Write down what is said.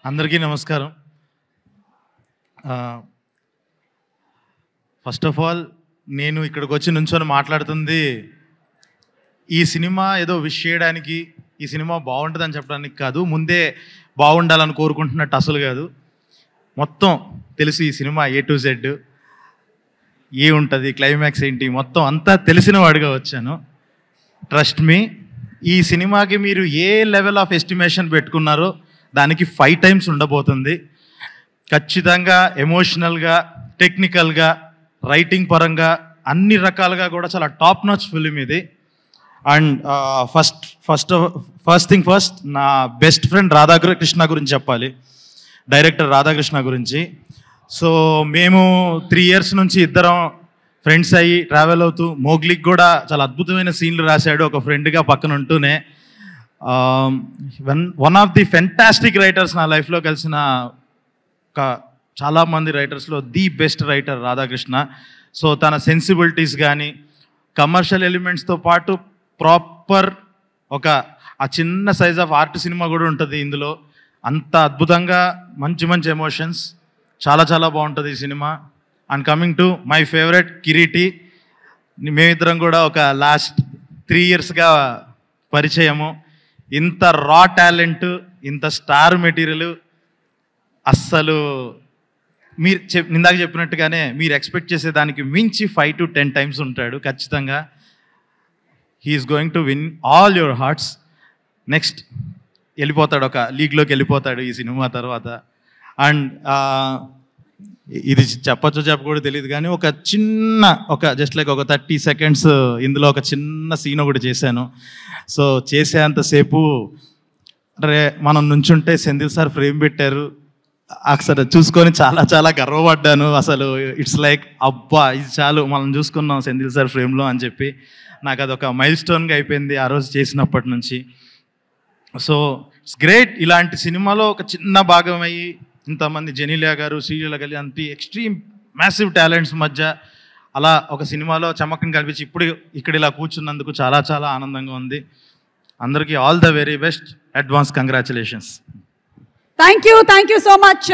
అందరికీ నమస్కారం. First of all నేను ఇక్కడికి వచ్చి నుంచొని మాట్లాడుతుంది ఈ సినిమా ఏదో విష్ చేయడానికి, ఈ సినిమా బాగుంటుందని చెప్పడానికి కాదు, ముందే బాగుండాలని కోరుకుంటున్నట్టు అసలు కాదు. మొత్తం తెలుసు ఈ సినిమా A to Z ఏ ఉంటుంది, క్లైమాక్స్ ఏంటి, మొత్తం అంతా తెలిసిన వాడిగా వచ్చాను. ట్రస్ట్ మీ, ఈ సినిమాకి మీరు ఏ లెవెల్ ఆఫ్ ఎస్టిమేషన్ పెట్టుకున్నారో దానికి 5 times ఉండబోతుంది. ఖచ్చితంగా ఎమోషనల్గా, టెక్నికల్గా, రైటింగ్ పరంగా అన్ని రకాలుగా కూడా చాలా టాప్ నాచ్ ఫిలిం ఇది. అండ్ ఫస్ట్ థింగ్ ఫస్ట్, నా బెస్ట్ ఫ్రెండ్ రాధాకృష్ణ గురించి చెప్పాలి, డైరెక్టర్ రాధాకృష్ణ గురించి. సో మేము 3 years నుంచి ఇద్దరం ఫ్రెండ్స్ అయ్యి ట్రావెల్ అవుతూ, మోగ్లీకి కూడా చాలా అద్భుతమైన సీన్లు రాశాడు ఒక ఫ్రెండ్గా పక్కన ఉంటూనే. One of the fantastic writers నా లైఫ్లో కలిసిన చాలామంది రైటర్స్లో the best writer Radhakrishna. So తన సెన్సిబిలిటీస్ కానీ, కమర్షియల్ ఎలిమెంట్స్తో పాటు ప్రాపర్ ఆ చిన్న సైజ్ ఆఫ్ ఆర్ట్ సినిమా కూడా ఉంటుంది ఇందులో. అంత అద్భుతంగా మంచి ఎమోషన్స్, చాలా బాగుంటుంది ఈ సినిమా. And coming to my favourite Kireeti, మేమిద్దరం కూడా ఒక లాస్ట్ 3 yearsగా పరిచయము. ఇంత రా టాలెంట్, ఇంత స్టార్ మెటీరియల్ అస్సలు మీరు ఇందాక చెప్పినట్టుగానే మీరు ఎక్స్పెక్ట్ చేసే దానికి మించి 5 to 10 times ఉంటాడు ఖచ్చితంగా. He's going to win all your hearts. Next వెళ్ళిపోతాడు, ఒక లీగ్లోకి వెళ్ళిపోతాడు ఈ సినిమా తర్వాత. అండ్ ఇది చెప్పచ్చో చెప్పకూడదు తెలియదు కానీ జస్ట్ లైక్ ఒక 30 seconds ఇందులో ఒక చిన్న సీన్ ఒకటి చేశాను. సో చేసేంతసేపు మనం నుంచుంటే సెంధిల్ సార్ ఫ్రేమ్ పెట్టారు, అసలు చూసుకొని చాలా గర్వపడ్డాను. అసలు ఇట్స్ లైక్ అబ్బా ఇది చాలు, మనం చూసుకున్నాం సెంధిల్ సార్ ఫ్రేమ్లో అని చెప్పి నాకు అదొక మైల్ స్టోన్గా అయిపోయింది ఆ రోజు చేసినప్పటి నుంచి. సో ఇట్స్ గ్రేట్, ఇలాంటి సినిమాలో ఒక చిన్న భాగం అయ్యి ఇంతమంది జెనీలియా గారు, శ్రీలీల గారు అంత ఎక్స్ట్రీమ్ మ్యాసివ్ టాలెంట్స్ మధ్య అలా ఒక సినిమాలో చమకం కల్పించి ఇప్పుడు ఇక్కడ ఇలా కూర్చున్నందుకు చాలా ఆనందంగా ఉంది. అందరికీ all the very best, advance congratulations. Thank you so much.